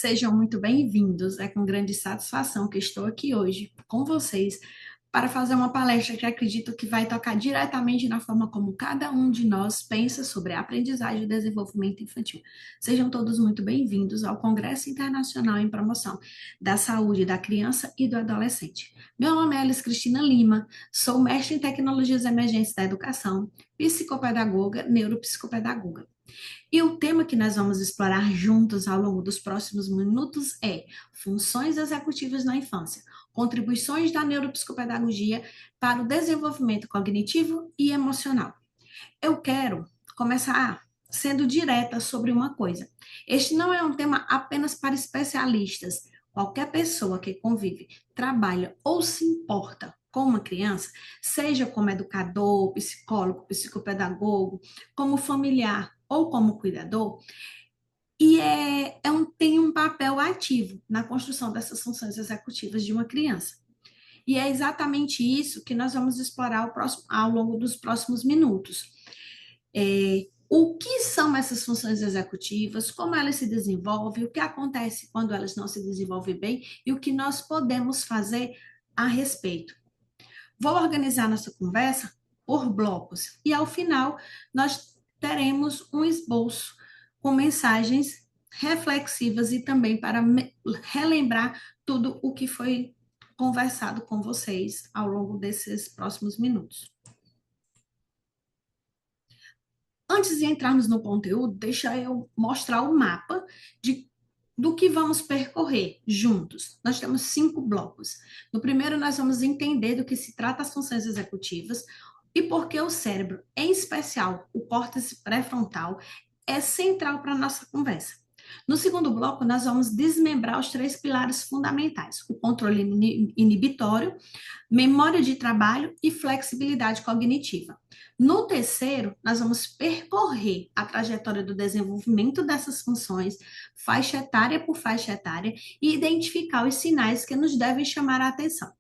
Sejam muito bem-vindos. É com grande satisfação que estou aqui hoje com vocês para fazer uma palestra que acredito que vai tocar diretamente na forma como cada um de nós pensa sobre a aprendizagem e desenvolvimento infantil. Sejam todos muito bem-vindos ao Congresso Internacional em Promoção da Saúde da Criança e do Adolescente. Meu nome é Alice Cristina Lima, sou mestre em Tecnologias Emergentes da Educação, psicopedagoga, neuropsicopedagoga. E o tema que nós vamos explorar juntos ao longo dos próximos minutos é funções executivas na infância, contribuições da neuropsicopedagogia para o desenvolvimento cognitivo e emocional. Eu quero começar sendo direta sobre uma coisa. Este não é um tema apenas para especialistas. Qualquer pessoa que convive, trabalha ou se importa com uma criança, seja como educador, psicólogo, psicopedagogo, como familiar ou como cuidador, tem um papel ativo na construção dessas funções executivas de uma criança. E é exatamente isso que nós vamos explorar ao longo dos próximos minutos. O que são essas funções executivas, como elas se desenvolvem, o que acontece quando elas não se desenvolvem bem e o que nós podemos fazer a respeito. Vou organizar nossa conversa por blocos e, ao final, nós teremos um esboço com mensagens reflexivas e também para relembrar tudo o que foi conversado com vocês ao longo desses próximos minutos. Antes de entrarmos no conteúdo, deixa eu mostrar o mapa do que vamos percorrer juntos. Nós temos 5 blocos. No primeiro, nós vamos entender do que se trata as funções executivas e por que o cérebro, em especial o córtex pré-frontal, é central para a nossa conversa. No segundo bloco, nós vamos desmembrar os 3 pilares fundamentais: o controle inibitório, memória de trabalho e flexibilidade cognitiva. No terceiro, nós vamos percorrer a trajetória do desenvolvimento dessas funções, faixa etária por faixa etária, e identificar os sinais que nos devem chamar a atenção.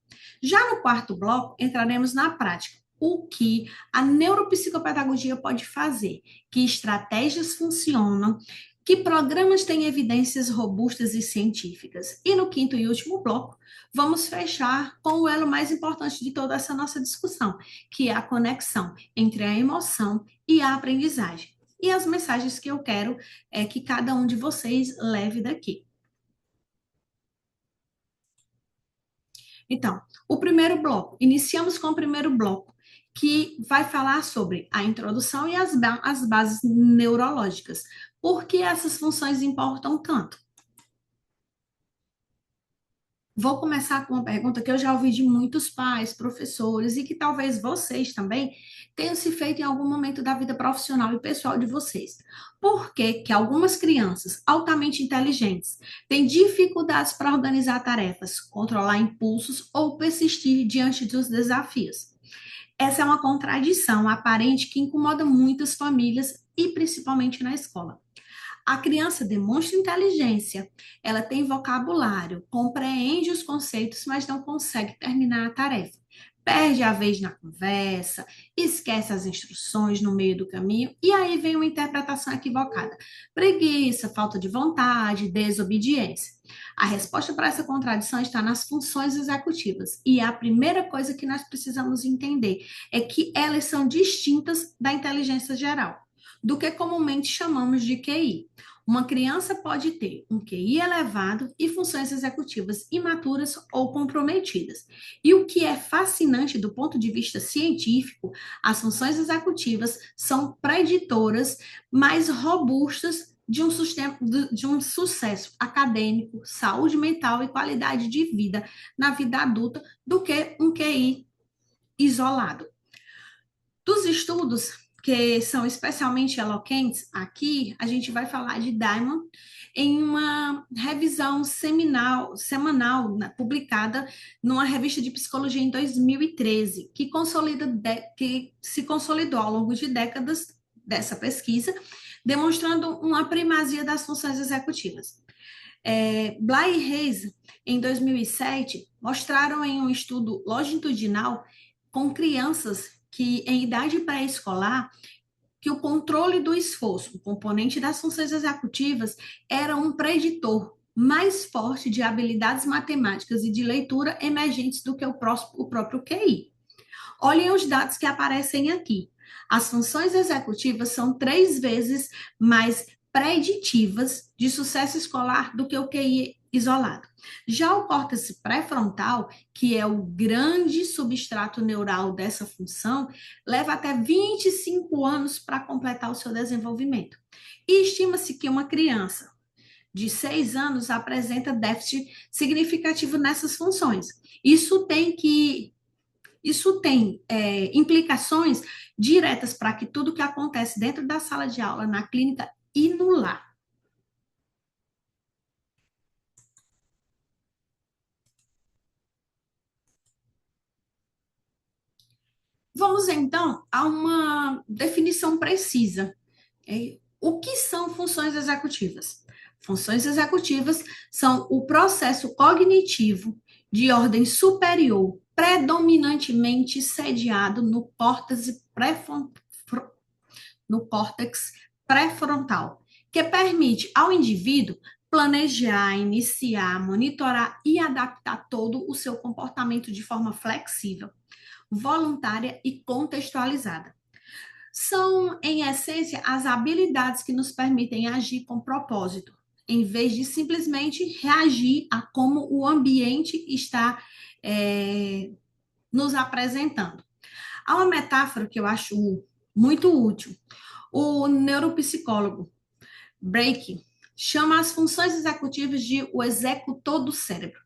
Já no quarto bloco, entraremos na prática. O que a neuropsicopedagogia pode fazer, que estratégias funcionam, que programas têm evidências robustas e científicas. E no quinto e último bloco, vamos fechar com o elo mais importante de toda essa nossa discussão, que é a conexão entre a emoção e a aprendizagem. E as mensagens que eu quero é que cada um de vocês leve daqui. Então, o primeiro bloco, iniciamos com o primeiro bloco, que vai falar sobre a introdução e as bases neurológicas. Por que essas funções importam tanto? Vou começar com uma pergunta que eu já ouvi de muitos pais, professores, e que talvez vocês também tenham se feito em algum momento da vida profissional e pessoal de vocês. Por que que algumas crianças altamente inteligentes têm dificuldades para organizar tarefas, controlar impulsos ou persistir diante dos desafios? Essa é uma contradição aparente que incomoda muitas famílias e principalmente na escola. A criança demonstra inteligência, ela tem vocabulário, compreende os conceitos, mas não consegue terminar a tarefa. Perde a vez na conversa, esquece as instruções no meio do caminho, e aí vem uma interpretação equivocada. Preguiça, falta de vontade, desobediência. A resposta para essa contradição está nas funções executivas. E a primeira coisa que nós precisamos entender é que elas são distintas da inteligência geral, do que comumente chamamos de QI. Uma criança pode ter um QI elevado e funções executivas imaturas ou comprometidas. E o que é fascinante do ponto de vista científico, as funções executivas são preditoras mais robustas de um sucesso acadêmico, saúde mental e qualidade de vida na vida adulta do que um QI isolado. Dos estudos que são especialmente eloquentes, aqui a gente vai falar de Diamond em uma revisão semanal publicada numa revista de psicologia em 2013, que se consolidou ao longo de décadas dessa pesquisa, demonstrando uma primazia das funções executivas. Bly e Hayes, em 2007, mostraram em um estudo longitudinal com crianças que em idade pré-escolar, que o controle do esforço, o componente das funções executivas, era um preditor mais forte de habilidades matemáticas e de leitura emergentes do que o próprio QI. Olhem os dados que aparecem aqui. As funções executivas são 3 vezes mais preditivas de sucesso escolar do que o QI isolado. Já o córtex pré-frontal, que é o grande substrato neural dessa função, leva até 25 anos para completar o seu desenvolvimento. E estima-se que uma criança de 6 anos apresenta déficit significativo nessas funções. Isso tem que isso tem implicações diretas para que tudo que acontece dentro da sala de aula, na clínica e no lar. Vamos então a uma definição precisa. O que são funções executivas? Funções executivas são o processo cognitivo de ordem superior, predominantemente sediado no córtex pré-frontal, que permite ao indivíduo planejar, iniciar, monitorar e adaptar todo o seu comportamento de forma flexível, voluntária e contextualizada. São, em essência, as habilidades que nos permitem agir com propósito, em vez de simplesmente reagir a como o ambiente está nos apresentando. Há uma metáfora que eu acho muito útil. O neuropsicólogo Blake chama as funções executivas de o executor do cérebro.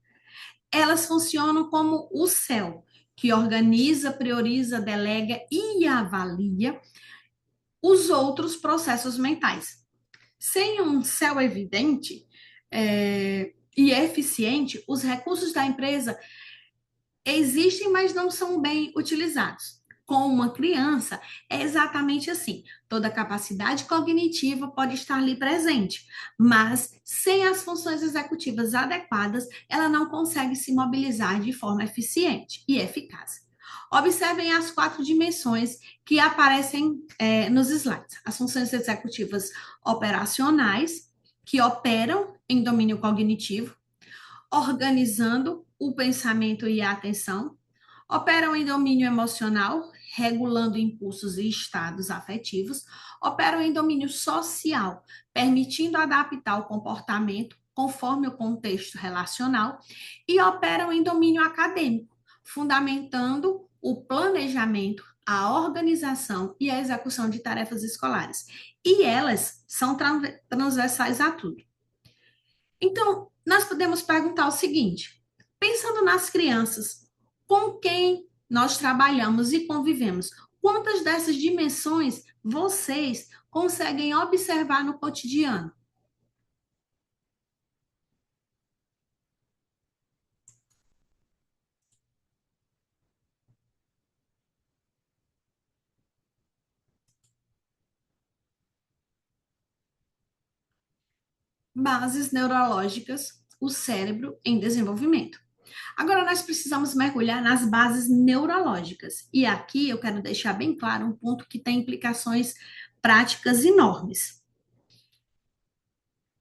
Elas funcionam como o céu, que organiza, prioriza, delega e avalia os outros processos mentais. Sem um céu evidente e eficiente, os recursos da empresa existem, mas não são bem utilizados. Com uma criança, é exatamente assim. Toda capacidade cognitiva pode estar ali presente, mas sem as funções executivas adequadas, ela não consegue se mobilizar de forma eficiente e eficaz. Observem as 4 dimensões que aparecem nos slides. As funções executivas operacionais, que operam em domínio cognitivo, organizando o pensamento e a atenção, operam em domínio emocional, regulando impulsos e estados afetivos, operam em domínio social, permitindo adaptar o comportamento conforme o contexto relacional, e operam em domínio acadêmico, fundamentando o planejamento, a organização e a execução de tarefas escolares. E elas são transversais a tudo. Então, nós podemos perguntar o seguinte: pensando nas crianças, com quem nós trabalhamos e convivemos, quantas dessas dimensões vocês conseguem observar no cotidiano? Bases neurológicas, o cérebro em desenvolvimento. Agora, nós precisamos mergulhar nas bases neurológicas. E aqui eu quero deixar bem claro um ponto que tem implicações práticas enormes.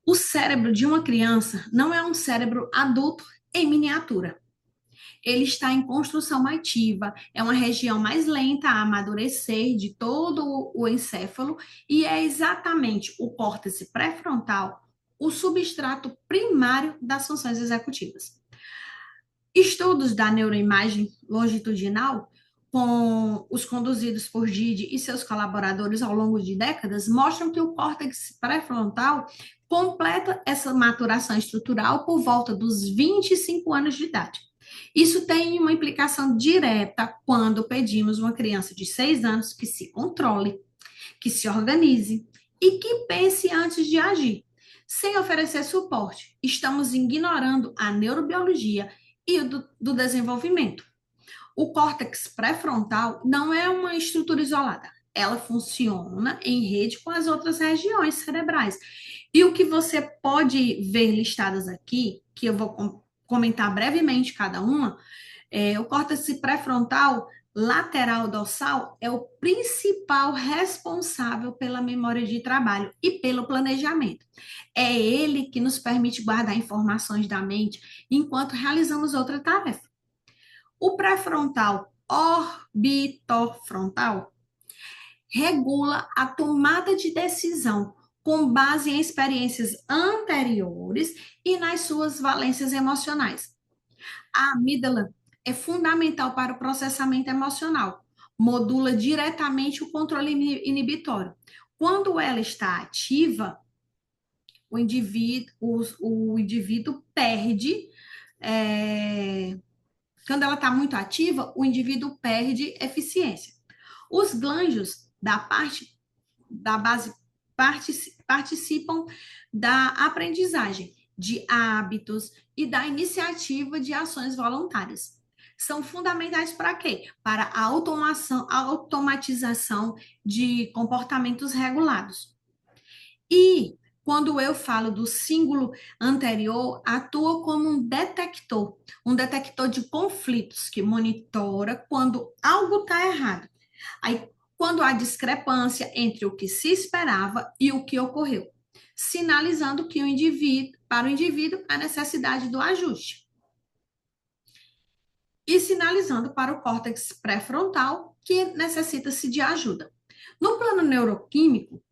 O cérebro de uma criança não é um cérebro adulto em miniatura. Ele está em construção ativa, é uma região mais lenta a amadurecer de todo o encéfalo e é exatamente o córtex pré-frontal o substrato primário das funções executivas. Estudos da neuroimagem longitudinal, com os conduzidos por Gide e seus colaboradores ao longo de décadas, mostram que o córtex pré-frontal completa essa maturação estrutural por volta dos 25 anos de idade. Isso tem uma implicação direta quando pedimos uma criança de 6 anos que se controle, que se organize e que pense antes de agir. Sem oferecer suporte, estamos ignorando a neurobiologia e do desenvolvimento. O córtex pré-frontal não é uma estrutura isolada. Ela funciona em rede com as outras regiões cerebrais. E o que você pode ver listadas aqui, que eu vou comentar brevemente cada uma, o córtex pré-frontal lateral dorsal é o principal responsável pela memória de trabalho e pelo planejamento. É ele que nos permite guardar informações da mente enquanto realizamos outra tarefa. O pré-frontal orbitofrontal regula a tomada de decisão com base em experiências anteriores e nas suas valências emocionais. A amígdala é fundamental para o processamento emocional, modula diretamente o controle inibitório. Quando ela está ativa, o indivíduo perde. é, Quando ela está muito ativa, o indivíduo perde eficiência. Os glândulos da base participam da aprendizagem de hábitos e da iniciativa de ações voluntárias. São fundamentais para quê? Para a automatização de comportamentos regulados. E quando eu falo do símbolo anterior, atua como um detector de conflitos que monitora quando algo está errado. Aí, quando há discrepância entre o que se esperava e o que ocorreu, sinalizando que para o indivíduo, a necessidade do ajuste. E sinalizando para o córtex pré-frontal que necessita-se de ajuda. No plano neuroquímico,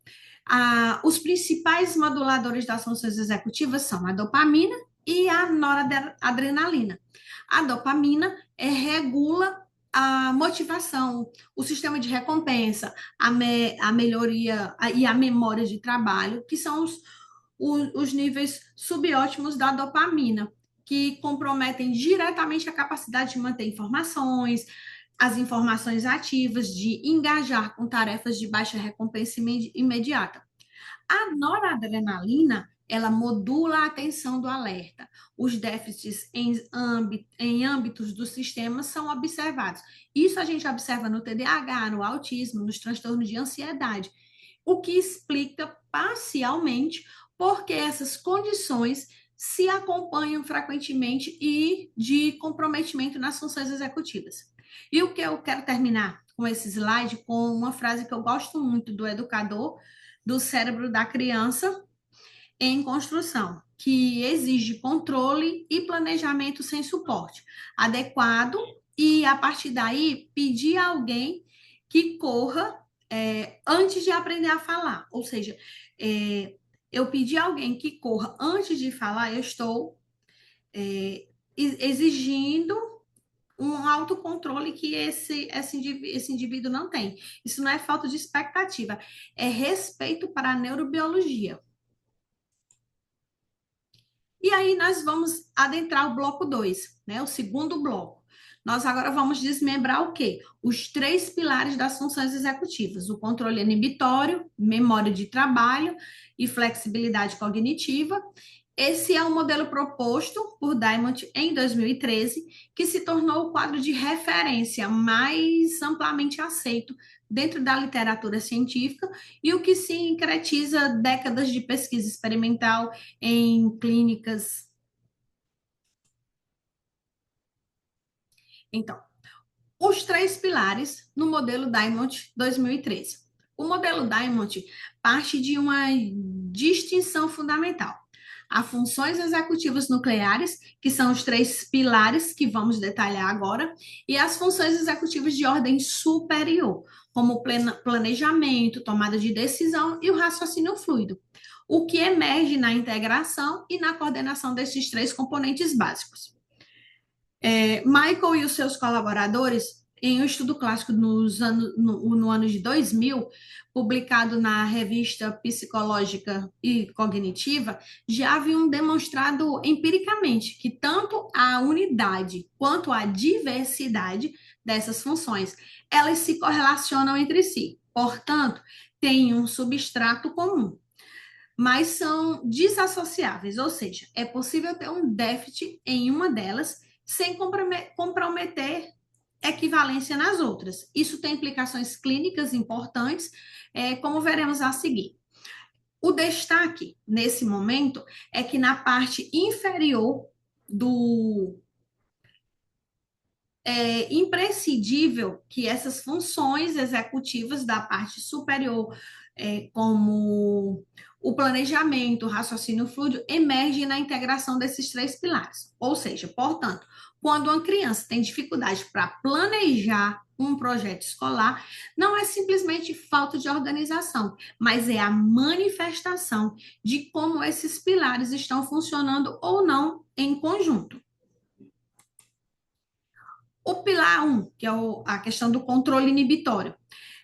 os principais moduladores das funções executivas são a dopamina e a noradrenalina. A dopamina regula a motivação, o sistema de recompensa, a melhoria e a memória de trabalho, que são os níveis subótimos da dopamina, que comprometem diretamente a capacidade de manter informações, as informações ativas, de engajar com tarefas de baixa recompensa imediata. A noradrenalina, ela modula a atenção do alerta. Os déficits em âmbitos do sistema são observados. Isso a gente observa no TDAH, no autismo, nos transtornos de ansiedade, o que explica parcialmente porque essas condições se acompanham frequentemente e de comprometimento nas funções executivas. E o que eu quero terminar com esse slide com uma frase que eu gosto muito do educador do cérebro da criança em construção, que exige controle e planejamento sem suporte adequado e, a partir daí, pedir a alguém que corra antes de aprender a falar. Ou seja, eu pedir a alguém que corra antes de falar, eu estou exigindo um autocontrole que esse indivíduo não tem. Isso não é falta de expectativa, é respeito para a neurobiologia. E aí nós vamos adentrar o bloco 2, né? O segundo bloco. Nós agora vamos desmembrar o quê? Os três pilares das funções executivas: o controle inibitório, memória de trabalho e flexibilidade cognitiva. Esse é o modelo proposto por Diamond em 2013, que se tornou o quadro de referência mais amplamente aceito dentro da literatura científica e o que sincretiza décadas de pesquisa experimental em clínicas. Então, os três pilares no modelo Diamond 2013. O modelo Diamond parte de uma distinção fundamental. Há funções executivas nucleares, que são os três pilares que vamos detalhar agora, e as funções executivas de ordem superior, como o planejamento, tomada de decisão e o raciocínio fluido, o que emerge na integração e na coordenação desses três componentes básicos. Michael e os seus colaboradores, em um estudo clássico no ano de 2000, publicado na revista Psicológica e Cognitiva, já haviam demonstrado empiricamente que tanto a unidade quanto a diversidade dessas funções, elas se correlacionam entre si. Portanto, têm um substrato comum, mas são desassociáveis, ou seja, é possível ter um déficit em uma delas sem comprometer equivalência nas outras. Isso tem implicações clínicas importantes, como veremos a seguir. O destaque, nesse momento, é que na parte inferior é imprescindível que essas funções executivas da parte superior, como o planejamento, o raciocínio fluido, emergem na integração desses três pilares. Ou seja, portanto, quando uma criança tem dificuldade para planejar um projeto escolar, não é simplesmente falta de organização, mas é a manifestação de como esses pilares estão funcionando ou não em conjunto. O pilar um, que é a questão do controle inibitório,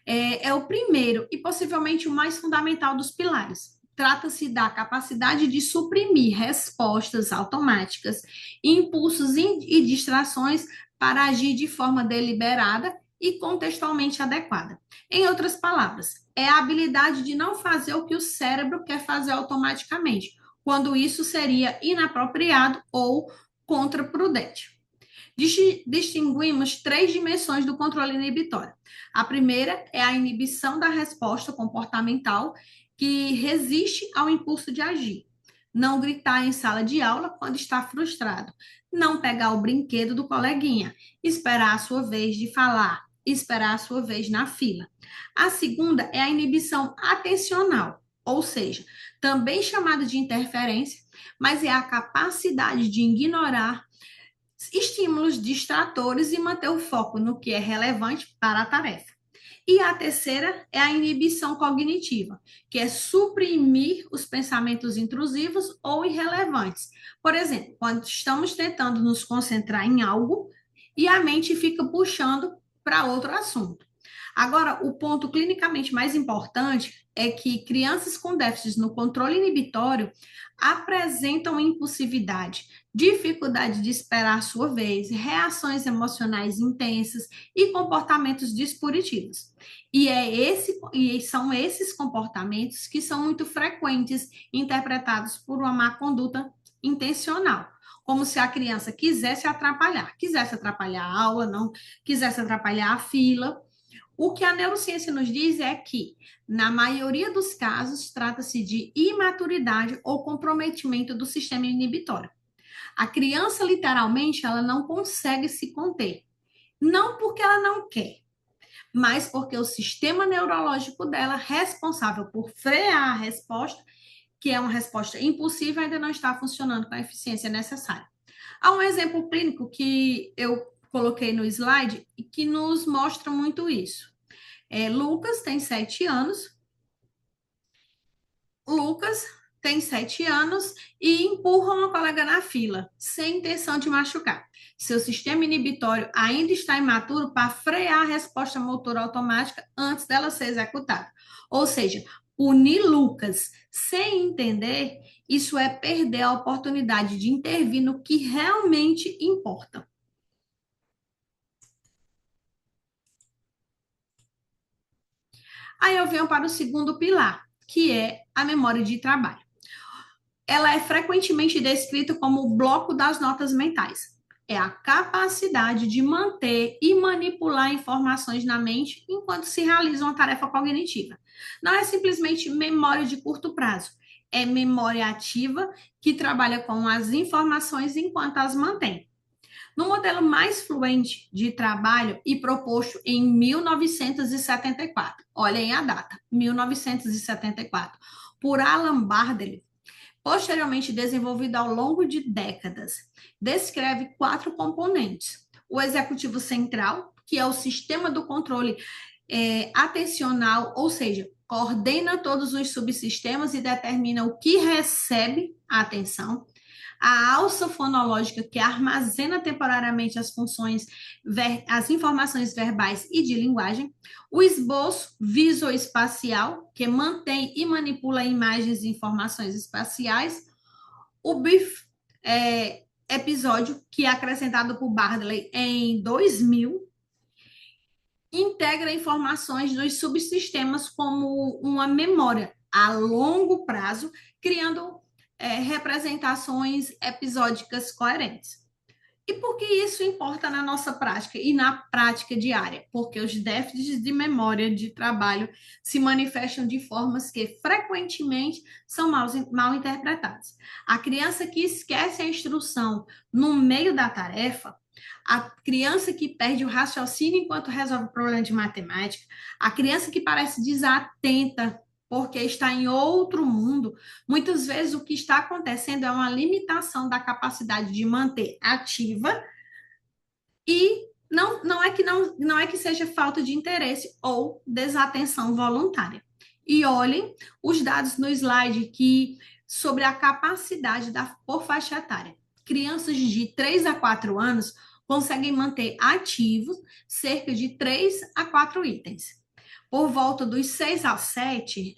é o primeiro e possivelmente o mais fundamental dos pilares. Trata-se da capacidade de suprimir respostas automáticas, impulsos e distrações para agir de forma deliberada e contextualmente adequada. Em outras palavras, é a habilidade de não fazer o que o cérebro quer fazer automaticamente, quando isso seria inapropriado ou contraprudente. Distinguimos três dimensões do controle inibitório. A primeira é a inibição da resposta comportamental, que resiste ao impulso de agir. Não gritar em sala de aula quando está frustrado. Não pegar o brinquedo do coleguinha. Esperar a sua vez de falar. Esperar a sua vez na fila. A segunda é a inibição atencional, ou seja, também chamada de interferência, mas é a capacidade de ignorar estímulos distratores e manter o foco no que é relevante para a tarefa. E a terceira é a inibição cognitiva, que é suprimir os pensamentos intrusivos ou irrelevantes. Por exemplo, quando estamos tentando nos concentrar em algo e a mente fica puxando para outro assunto. Agora, o ponto clinicamente mais importante é que crianças com déficits no controle inibitório apresentam impulsividade, dificuldade de esperar a sua vez, reações emocionais intensas e comportamentos dispuritivos. E são esses comportamentos que são muito frequentes, interpretados por uma má conduta intencional, como se a criança quisesse atrapalhar a aula, não quisesse atrapalhar a fila. O que a neurociência nos diz é que, na maioria dos casos, trata-se de imaturidade ou comprometimento do sistema inibitório. A criança, literalmente, ela não consegue se conter. Não porque ela não quer, mas porque o sistema neurológico dela, responsável por frear a resposta, que é uma resposta impulsiva, ainda não está funcionando com a eficiência necessária. Há um exemplo clínico que eu coloquei no slide e que nos mostra muito isso. Lucas tem 7 anos. Lucas tem 7 anos e empurra uma colega na fila, sem intenção de machucar. Seu sistema inibitório ainda está imaturo para frear a resposta motora automática antes dela ser executada. Ou seja, punir Lucas sem entender, isso é perder a oportunidade de intervir no que realmente importa. Aí eu venho para o segundo pilar, que é a memória de trabalho. Ela é frequentemente descrita como o bloco das notas mentais. É a capacidade de manter e manipular informações na mente enquanto se realiza uma tarefa cognitiva. Não é simplesmente memória de curto prazo, é memória ativa que trabalha com as informações enquanto as mantém. No modelo mais fluente de trabalho e proposto em 1974, olhem a data, 1974, por Alan Bardley, posteriormente desenvolvido ao longo de décadas, descreve 4 componentes: o executivo central, que é o sistema do controle atencional, ou seja, coordena todos os subsistemas e determina o que recebe a atenção; a alça fonológica, que armazena temporariamente as informações verbais e de linguagem; o esboço visoespacial, que mantém e manipula imagens e informações espaciais; o BIF episódio, que é acrescentado por Bardley em 2000, integra informações dos subsistemas como uma memória a longo prazo, criando representações episódicas coerentes. E por que isso importa na nossa prática e na prática diária? Porque os déficits de memória de trabalho se manifestam de formas que frequentemente são mal interpretadas. A criança que esquece a instrução no meio da tarefa, a criança que perde o raciocínio enquanto resolve o problema de matemática, a criança que parece desatenta porque está em outro mundo, muitas vezes o que está acontecendo é uma limitação da capacidade de manter ativa e não é que seja falta de interesse ou desatenção voluntária. E olhem os dados no slide que sobre a capacidade por faixa etária. Crianças de 3 a 4 anos conseguem manter ativos cerca de 3 a 4 itens. Por volta dos 6 a 7,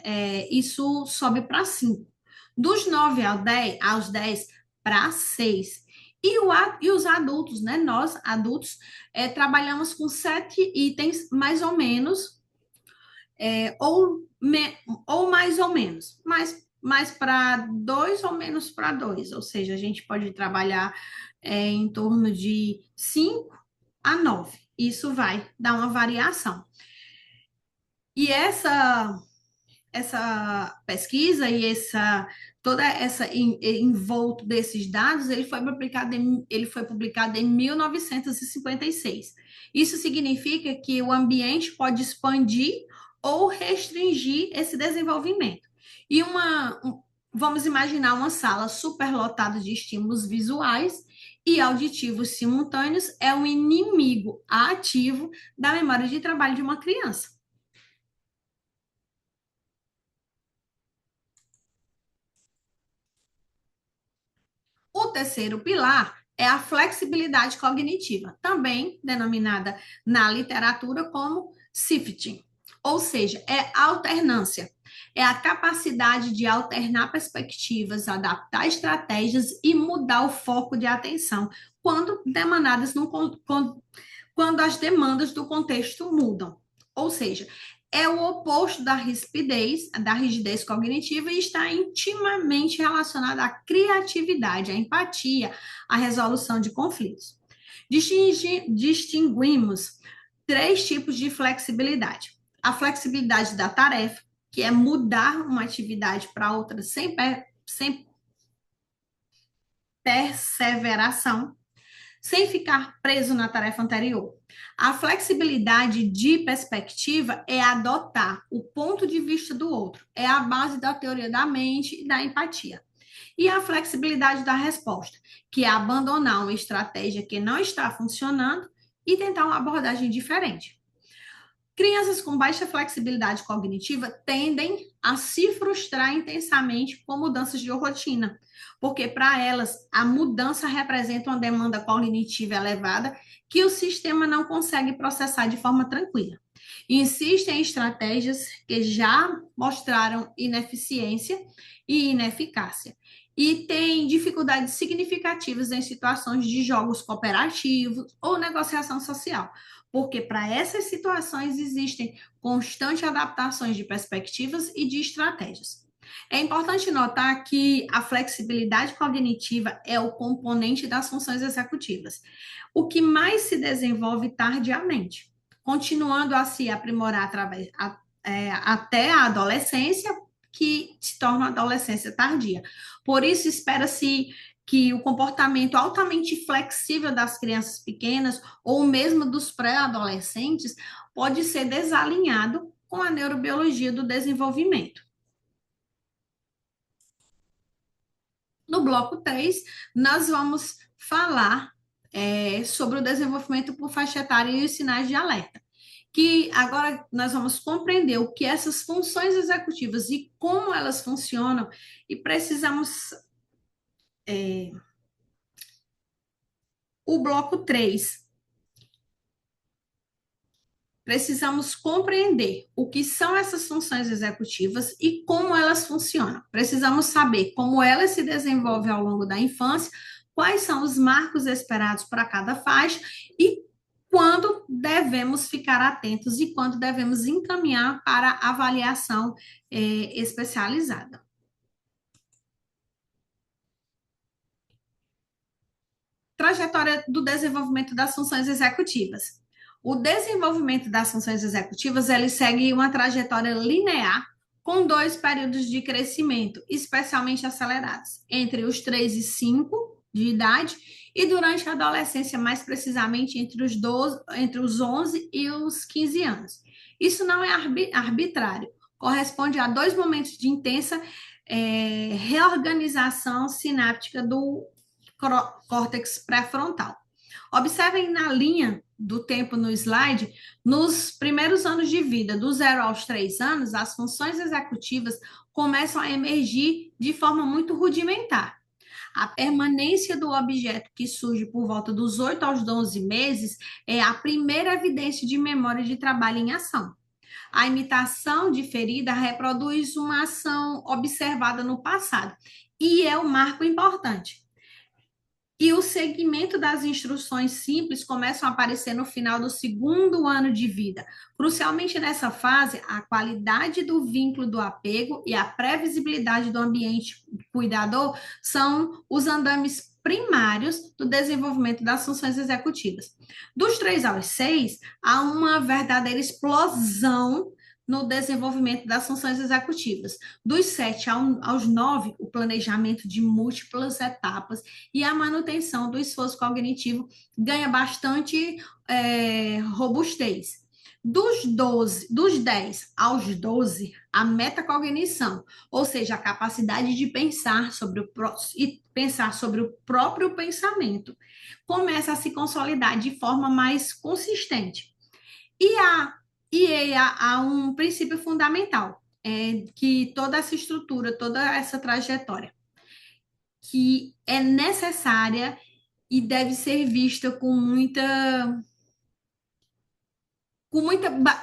isso sobe para 5. Dos 9 aos 10 para 6. E os adultos, né? Nós, adultos, trabalhamos com 7 itens, mais ou menos, ou mais ou menos, mais para 2 ou menos para 2. Ou seja, a gente pode trabalhar em torno de 5 a 9. Isso vai dar uma variação. E essa pesquisa e toda essa envolto desses dados, ele foi publicado em 1956. Isso significa que o ambiente pode expandir ou restringir esse desenvolvimento. E vamos imaginar uma sala superlotada de estímulos visuais e auditivos simultâneos é um inimigo ativo da memória de trabalho de uma criança. O terceiro pilar é a flexibilidade cognitiva, também denominada na literatura como shifting, ou seja, é alternância. É a capacidade de alternar perspectivas, adaptar estratégias e mudar o foco de atenção quando demandadas quando as demandas do contexto mudam. Ou seja, é o oposto da rigidez cognitiva e está intimamente relacionado à criatividade, à empatia, à resolução de conflitos. Distinguimos três tipos de flexibilidade. A flexibilidade da tarefa, que é mudar uma atividade para outra sem perseveração, sem ficar preso na tarefa anterior. A flexibilidade de perspectiva é adotar o ponto de vista do outro, é a base da teoria da mente e da empatia. E a flexibilidade da resposta, que é abandonar uma estratégia que não está funcionando e tentar uma abordagem diferente. Crianças com baixa flexibilidade cognitiva tendem a se frustrar intensamente com mudanças de rotina, porque para elas a mudança representa uma demanda cognitiva elevada que o sistema não consegue processar de forma tranquila. Insistem em estratégias que já mostraram ineficiência e ineficácia. E têm dificuldades significativas em situações de jogos cooperativos ou negociação social, porque para essas situações existem constantes adaptações de perspectivas e de estratégias. É importante notar que a flexibilidade cognitiva é o componente das funções executivas, o que mais se desenvolve tardiamente, continuando a se aprimorar até a adolescência, que se torna a adolescência tardia. Por isso, espera-se que o comportamento altamente flexível das crianças pequenas ou mesmo dos pré-adolescentes pode ser desalinhado com a neurobiologia do desenvolvimento. No bloco 3, nós vamos falar sobre o desenvolvimento por faixa etária e os sinais de alerta. Que agora nós vamos compreender o que essas funções executivas e como elas funcionam, e precisamos. O bloco 3. Precisamos compreender o que são essas funções executivas e como elas funcionam. Precisamos saber como elas se desenvolvem ao longo da infância, quais são os marcos esperados para cada faixa e quando devemos ficar atentos e quando devemos encaminhar para avaliação especializada. Trajetória do desenvolvimento das funções executivas. O desenvolvimento das funções executivas, ele segue uma trajetória linear com dois períodos de crescimento, especialmente acelerados, entre os 3 e 5 de idade e durante a adolescência, mais precisamente entre os 11 e os 15 anos. Isso não é arbitrário, corresponde a dois momentos de intensa reorganização sináptica do córtex pré-frontal. Observem na linha do tempo no slide, nos primeiros anos de vida, do 0 aos 3 anos, as funções executivas começam a emergir de forma muito rudimentar. A permanência do objeto que surge por volta dos 8 aos 12 meses é a primeira evidência de memória de trabalho em ação. A imitação diferida reproduz uma ação observada no passado e é um marco importante. E o segmento das instruções simples começam a aparecer no final do segundo ano de vida. Crucialmente nessa fase, a qualidade do vínculo do apego e a previsibilidade do ambiente cuidador são os andames primários do desenvolvimento das funções executivas. Dos 3 aos 6, há uma verdadeira explosão no desenvolvimento das funções executivas. Dos 7 aos 9, o planejamento de múltiplas etapas e a manutenção do esforço cognitivo ganha bastante robustez. Dos 10 aos 12, a metacognição, ou seja, a capacidade de pensar sobre o próprio pensamento, começa a se consolidar de forma mais consistente. Há um princípio fundamental, que toda essa estrutura, toda essa trajetória, que é necessária e deve ser vista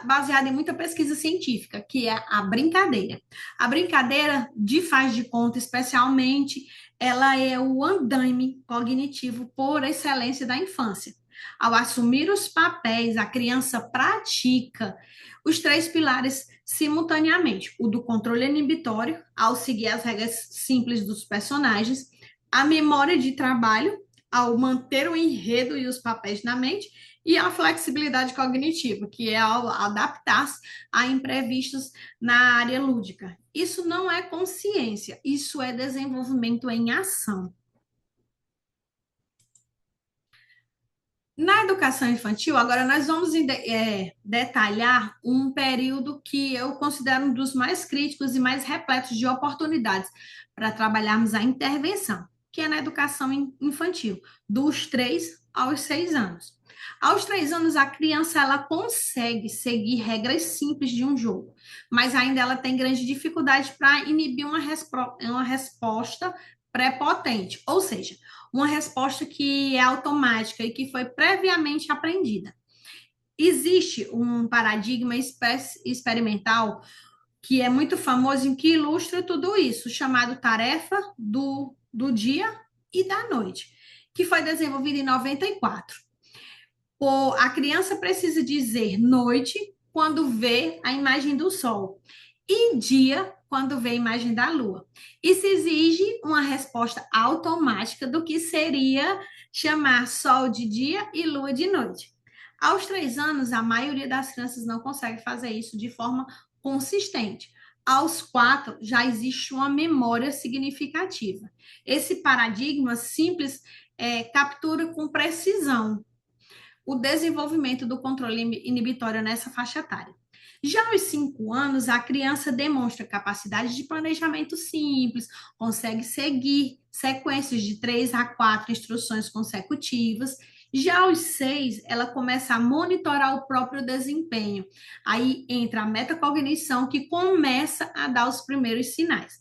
baseada em muita pesquisa científica, que é a brincadeira. A brincadeira de faz de conta, especialmente, ela é o andaime cognitivo por excelência da infância. Ao assumir os papéis, a criança pratica os 3 pilares simultaneamente: o do controle inibitório, ao seguir as regras simples dos personagens, a memória de trabalho, ao manter o enredo e os papéis na mente, e a flexibilidade cognitiva, que é ao adaptar-se a imprevistos na área lúdica. Isso não é consciência, isso é desenvolvimento em ação. Na educação infantil, agora nós vamos detalhar um período que eu considero um dos mais críticos e mais repletos de oportunidades para trabalharmos a intervenção, que é na educação infantil, dos 3 aos 6 anos. Aos 3 anos, a criança ela consegue seguir regras simples de um jogo, mas ainda ela tem grande dificuldade para inibir uma resposta prepotente, ou seja, uma resposta que é automática e que foi previamente aprendida. Existe um paradigma experimental que é muito famoso, em que ilustra tudo isso, chamado tarefa do dia e da noite, que foi desenvolvido em 94. A criança precisa dizer noite quando vê a imagem do sol e dia quando vê a imagem da lua. Isso exige uma resposta automática do que seria chamar sol de dia e lua de noite. Aos 3 anos, a maioria das crianças não consegue fazer isso de forma consistente. Aos 4, já existe uma memória significativa. Esse paradigma simples captura com precisão o desenvolvimento do controle inibitório nessa faixa etária. Já aos 5 anos, a criança demonstra capacidade de planejamento simples, consegue seguir sequências de 3 a 4 instruções consecutivas. Já aos 6, ela começa a monitorar o próprio desempenho. Aí entra a metacognição, que começa a dar os primeiros sinais.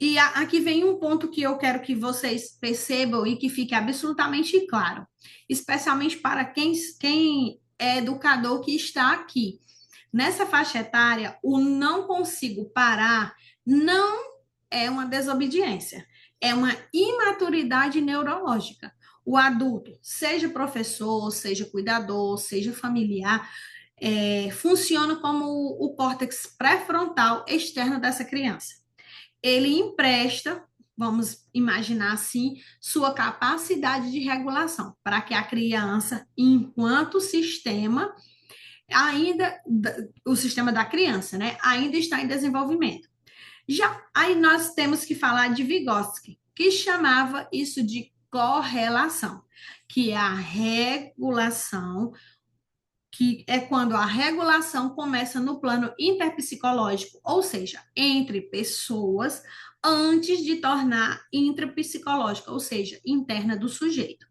E aqui vem um ponto que eu quero que vocês percebam e que fique absolutamente claro, especialmente para quem é educador que está aqui. Nessa faixa etária, o não consigo parar não é uma desobediência, é uma imaturidade neurológica. O adulto, seja professor, seja cuidador, seja familiar, funciona como o córtex pré-frontal externo dessa criança. Ele empresta vamos imaginar assim, sua capacidade de regulação, para que a criança, enquanto sistema, ainda, o sistema da criança, né, ainda está em desenvolvimento. Já aí nós temos que falar de Vygotsky, que chamava isso de correlação, que é a regulação, que é quando a regulação começa no plano interpsicológico, ou seja, entre pessoas, antes de tornar intrapsicológica, ou seja, interna do sujeito.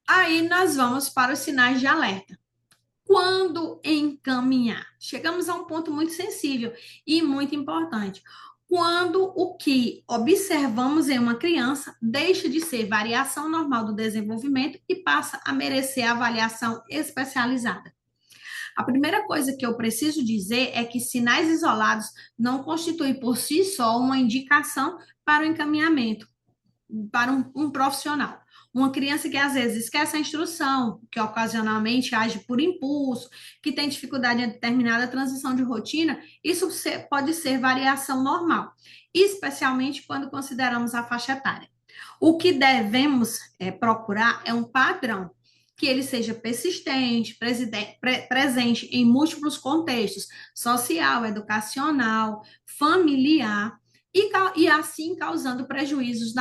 Aí nós vamos para os sinais de alerta. Quando encaminhar? Chegamos a um ponto muito sensível e muito importante. Quando o que observamos em uma criança deixa de ser variação normal do desenvolvimento e passa a merecer avaliação especializada. A primeira coisa que eu preciso dizer é que sinais isolados não constituem por si só uma indicação para o encaminhamento para um profissional. Uma criança que às vezes esquece a instrução, que ocasionalmente age por impulso, que tem dificuldade em determinada transição de rotina, isso pode ser variação normal, especialmente quando consideramos a faixa etária. O que devemos procurar é um padrão, que ele seja persistente, presente em múltiplos contextos, social, educacional, familiar, e assim causando prejuízos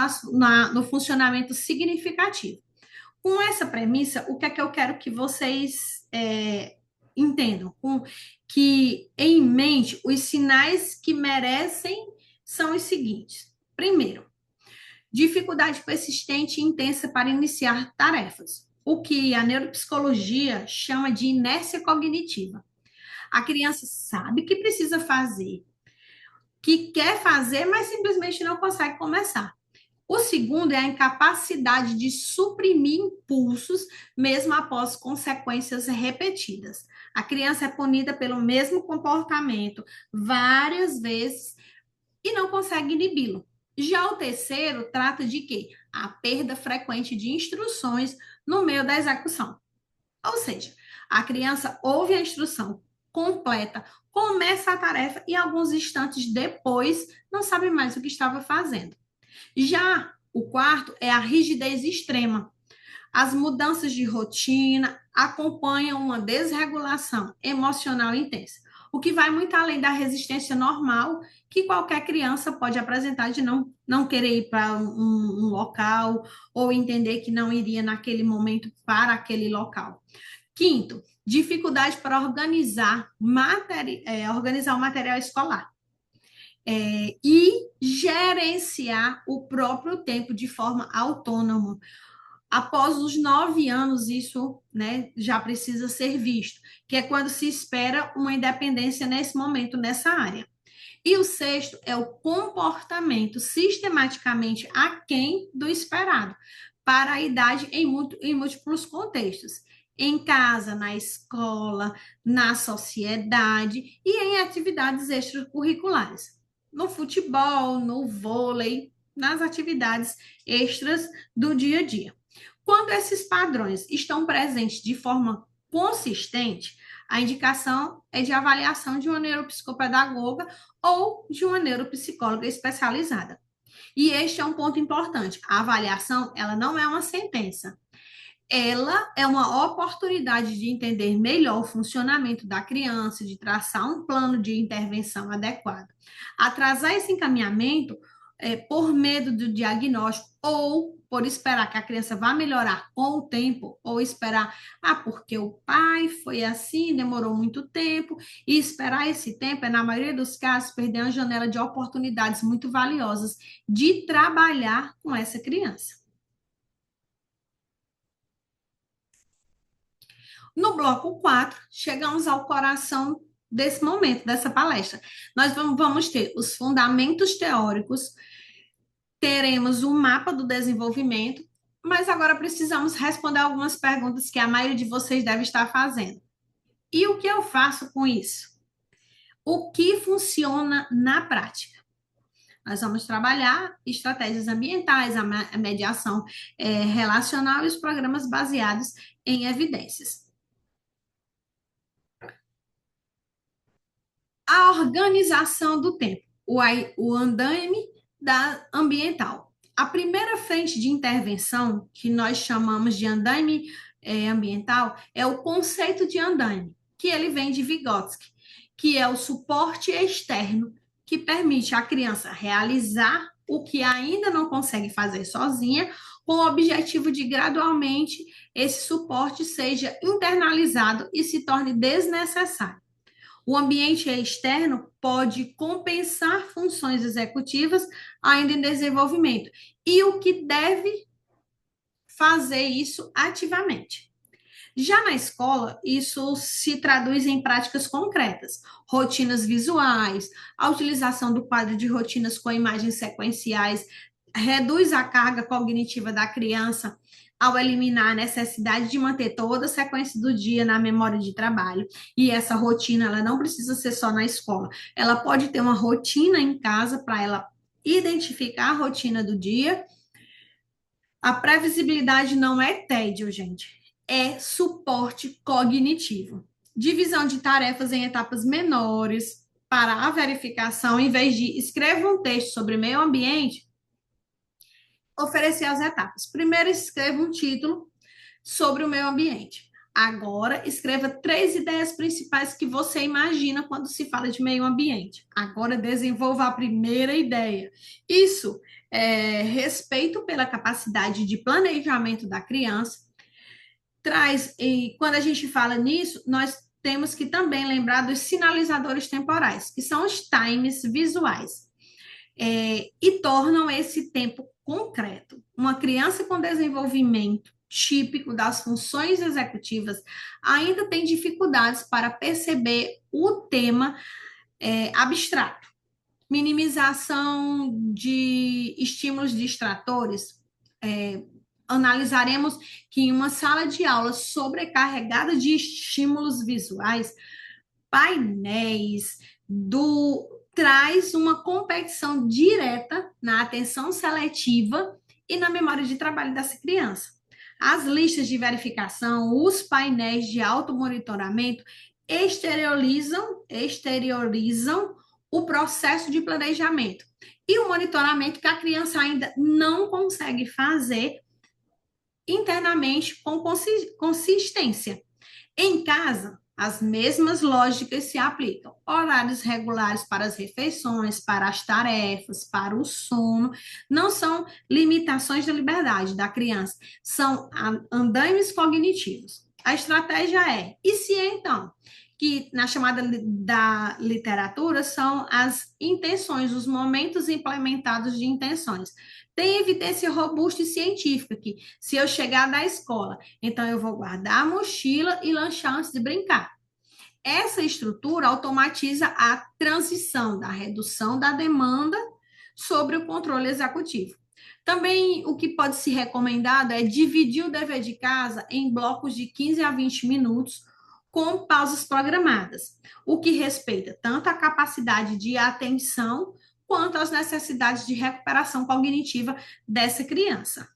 no funcionamento significativo. Com essa premissa, o que é que eu quero que vocês entendam? Que em mente, os sinais que merecem são os seguintes. Primeiro, dificuldade persistente e intensa para iniciar tarefas, o que a neuropsicologia chama de inércia cognitiva. A criança sabe que precisa fazer, que quer fazer, mas simplesmente não consegue começar. O segundo é a incapacidade de suprimir impulsos, mesmo após consequências repetidas. A criança é punida pelo mesmo comportamento várias vezes e não consegue inibi-lo. Já o terceiro trata de quê? A perda frequente de instruções no meio da execução. Ou seja, a criança ouve a instrução completa, começa a tarefa e alguns instantes depois não sabe mais o que estava fazendo. Já o quarto é a rigidez extrema. As mudanças de rotina acompanham uma desregulação emocional intensa, o que vai muito além da resistência normal que qualquer criança pode apresentar de não querer ir para um local ou entender que não iria naquele momento para aquele local. Quinto, dificuldade para organizar o material escolar. E gerenciar o próprio tempo de forma autônoma. Após os 9 anos, isso, né, já precisa ser visto, que é quando se espera uma independência nesse momento, nessa área. E o sexto é o comportamento sistematicamente aquém do esperado, para a idade em múltiplos contextos. Em casa, na escola, na sociedade e em atividades extracurriculares. No futebol, no vôlei, nas atividades extras do dia a dia. Quando esses padrões estão presentes de forma consistente, a indicação é de avaliação de uma neuropsicopedagoga ou de uma neuropsicóloga especializada. E este é um ponto importante. A avaliação, ela não é uma sentença. Ela é uma oportunidade de entender melhor o funcionamento da criança, de traçar um plano de intervenção adequado. Atrasar esse encaminhamento por medo do diagnóstico ou por esperar que a criança vá melhorar com o tempo, ou esperar, porque o pai foi assim, demorou muito tempo, e esperar esse tempo é, na maioria dos casos, perder uma janela de oportunidades muito valiosas de trabalhar com essa criança. No bloco 4, chegamos ao coração desse momento, dessa palestra. Nós vamos ter os fundamentos teóricos, teremos um mapa do desenvolvimento, mas agora precisamos responder algumas perguntas que a maioria de vocês deve estar fazendo. E o que eu faço com isso? O que funciona na prática? Nós vamos trabalhar estratégias ambientais, a mediação relacional e os programas baseados em evidências. A organização do tempo, o andaime da ambiental. A primeira frente de intervenção, que nós chamamos de andaime ambiental, é o conceito de andaime, que ele vem de Vygotsky, que é o suporte externo que permite à criança realizar o que ainda não consegue fazer sozinha, com o objetivo de gradualmente esse suporte seja internalizado e se torne desnecessário. O ambiente externo pode compensar funções executivas ainda em desenvolvimento, e o que deve fazer isso ativamente. Já na escola, isso se traduz em práticas concretas, rotinas visuais, a utilização do quadro de rotinas com imagens sequenciais reduz a carga cognitiva da criança ao eliminar a necessidade de manter toda a sequência do dia na memória de trabalho. E essa rotina, ela não precisa ser só na escola. Ela pode ter uma rotina em casa para ela identificar a rotina do dia. A previsibilidade não é tédio, gente, é suporte cognitivo. Divisão de tarefas em etapas menores para a verificação, em vez de escreva um texto sobre meio ambiente, oferecer as etapas. Primeiro, escreva um título sobre o meio ambiente. Agora, escreva 3 ideias principais que você imagina quando se fala de meio ambiente. Agora, desenvolva a primeira ideia. Isso é respeito pela capacidade de planejamento da criança. E quando a gente fala nisso, nós temos que também lembrar dos sinalizadores temporais, que são os times visuais, e tornam esse tempo concreto. Uma criança com desenvolvimento típico das funções executivas ainda tem dificuldades para perceber o tema abstrato. Minimização de estímulos distratores. Analisaremos que em uma sala de aula sobrecarregada de estímulos visuais, painéis traz uma competição direta na atenção seletiva e na memória de trabalho dessa criança. As listas de verificação, os painéis de automonitoramento exteriorizam o processo de planejamento e o monitoramento que a criança ainda não consegue fazer internamente com consistência. Em casa, as mesmas lógicas se aplicam. Horários regulares para as refeições, para as tarefas, para o sono, não são limitações da liberdade da criança, são andaimes cognitivos. A estratégia e se então? Que na chamada da literatura são as intenções, os momentos implementados de intenções. Tem evidência robusta e científica que, se eu chegar da escola, então eu vou guardar a mochila e lanchar antes de brincar. Essa estrutura automatiza a transição da redução da demanda sobre o controle executivo. Também o que pode ser recomendado é dividir o dever de casa em blocos de 15 a 20 minutos, com pausas programadas, o que respeita tanto a capacidade de atenção quanto as necessidades de recuperação cognitiva dessa criança.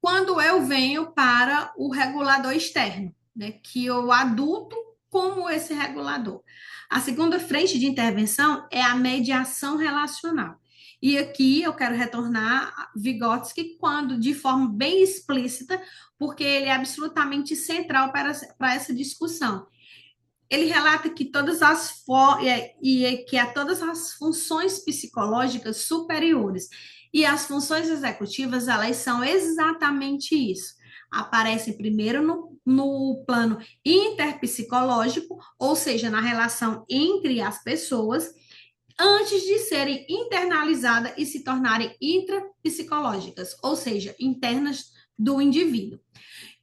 Quando eu venho para o regulador externo, né, que o adulto como esse regulador. A segunda frente de intervenção é a mediação relacional. E aqui eu quero retornar a Vygotsky quando, de forma bem explícita, porque ele é absolutamente central para essa discussão. Ele relata que todas as todas as funções psicológicas superiores e as funções executivas, elas são exatamente isso. Aparecem primeiro no plano interpsicológico, ou seja, na relação entre as pessoas, antes de serem internalizadas e se tornarem intrapsicológicas, ou seja, internas do indivíduo.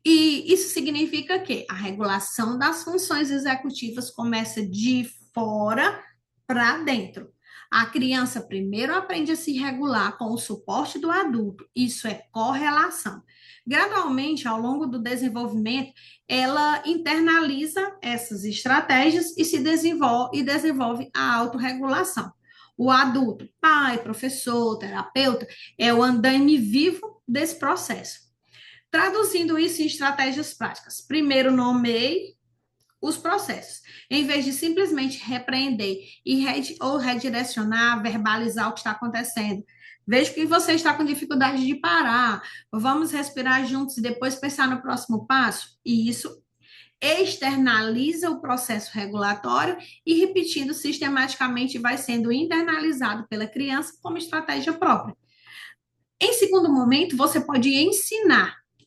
E isso significa que a regulação das funções executivas começa de fora para dentro. A criança primeiro aprende a se regular com o suporte do adulto, isso é correlação. Gradualmente, ao longo do desenvolvimento, ela internaliza essas estratégias e desenvolve a autorregulação. O adulto, pai, professor, terapeuta, é o andaime vivo desse processo. Traduzindo isso em estratégias práticas. Primeiro, nomeie os processos. Em vez de simplesmente repreender ou redirecionar, verbalizar o que está acontecendo. Vejo que você está com dificuldade de parar. Vamos respirar juntos e depois pensar no próximo passo. E isso externaliza o processo regulatório e, repetindo sistematicamente, vai sendo internalizado pela criança como estratégia própria. Em segundo momento, você pode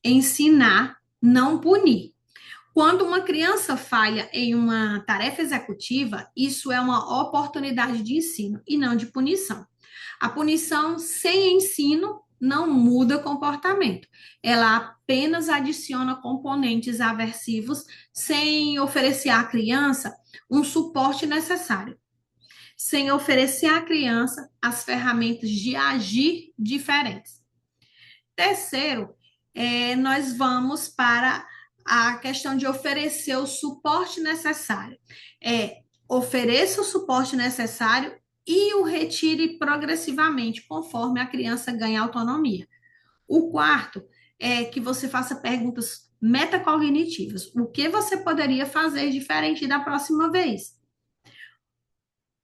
ensinar, não punir. Quando uma criança falha em uma tarefa executiva, isso é uma oportunidade de ensino e não de punição. A punição sem ensino não muda comportamento. Ela apenas adiciona componentes aversivos sem oferecer à criança um suporte necessário, sem oferecer à criança as ferramentas de agir diferentes. Terceiro, nós vamos para a questão de oferecer o suporte necessário. Ofereça o suporte necessário e o retire progressivamente, conforme a criança ganha autonomia. O quarto é que você faça perguntas metacognitivas. O que você poderia fazer diferente da próxima vez?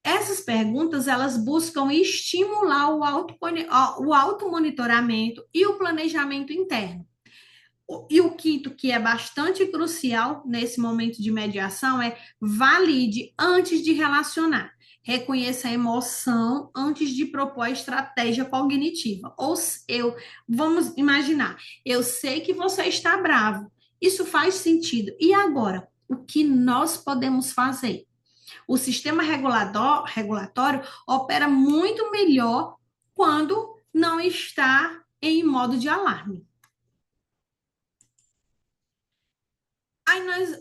Essas perguntas, elas buscam estimular o automonitoramento e o planejamento interno. E o quinto, que é bastante crucial nesse momento de mediação, é valide antes de relacionar. Reconheça a emoção antes de propor a estratégia cognitiva. Vamos imaginar, eu sei que você está bravo. Isso faz sentido. E agora, o que nós podemos fazer? O sistema regulatório opera muito melhor quando não está em modo de alarme.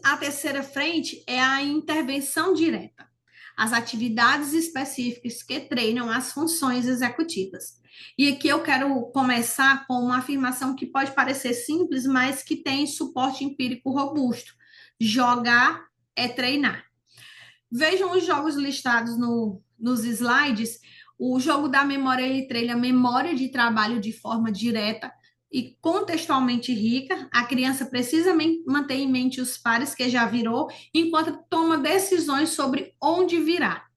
A terceira frente é a intervenção direta, as atividades específicas que treinam as funções executivas. E aqui eu quero começar com uma afirmação que pode parecer simples, mas que tem suporte empírico robusto. Jogar é treinar. Vejam os jogos listados nos slides. O jogo da memória, ele treina a memória de trabalho de forma direta e contextualmente rica. A criança precisa manter em mente os pares que já virou, enquanto toma decisões sobre onde virar.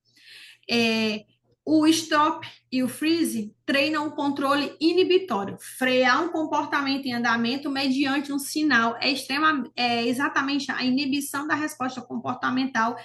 O stop e o freeze treinam o controle inibitório, frear um comportamento em andamento mediante um sinal é exatamente a inibição da resposta comportamental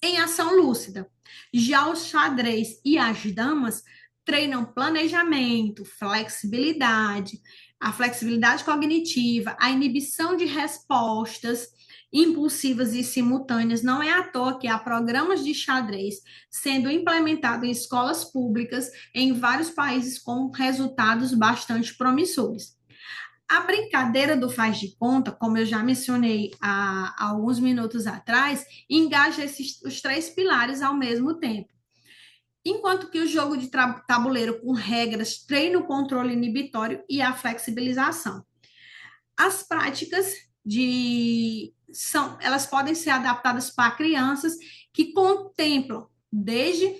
em ação lúcida. Já o xadrez e as damas treinam planejamento, flexibilidade, a flexibilidade cognitiva, a inibição de respostas impulsivas e simultâneas. Não é à toa que há programas de xadrez sendo implementados em escolas públicas em vários países com resultados bastante promissores. A brincadeira do faz de conta, como eu já mencionei há alguns minutos atrás, engaja os três pilares ao mesmo tempo. Enquanto que o jogo de tabuleiro com regras treina o controle inibitório e a flexibilização. As práticas elas podem ser adaptadas para crianças que contemplam desde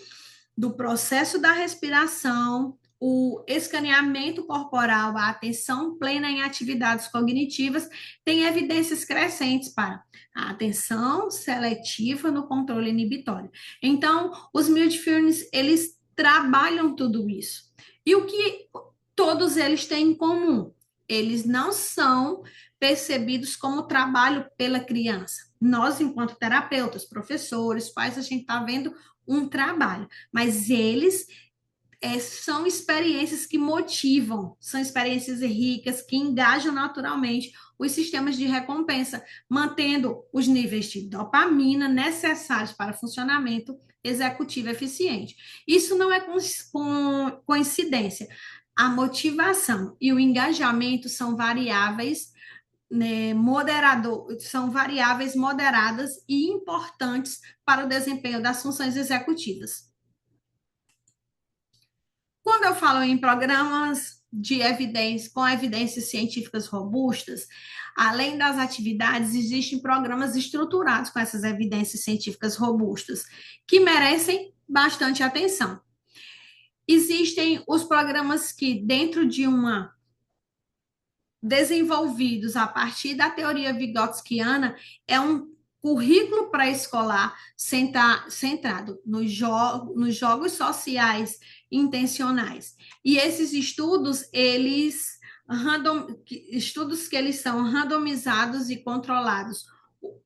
do processo da respiração, o escaneamento corporal, a atenção plena em atividades cognitivas, tem evidências crescentes para a atenção seletiva no controle inibitório. Então, os Mindfulness, eles trabalham tudo isso. E o que todos eles têm em comum? Eles não são percebidos como trabalho pela criança. Nós, enquanto terapeutas, professores, pais, a gente está vendo um trabalho, mas eles são experiências que motivam, são experiências ricas, que engajam naturalmente os sistemas de recompensa, mantendo os níveis de dopamina necessários para o funcionamento executivo eficiente. Isso não é coincidência. A motivação e o engajamento são variáveis, né, são variáveis moderadas e importantes para o desempenho das funções executivas. Quando eu falo em programas de evidência, com evidências científicas robustas, além das atividades, existem programas estruturados com essas evidências científicas robustas, que merecem bastante atenção. Existem os programas que, dentro de desenvolvidos a partir da teoria vigotskiana, currículo pré-escolar centrado nos jogos sociais intencionais. E esses estudos, estudos que eles são randomizados e controlados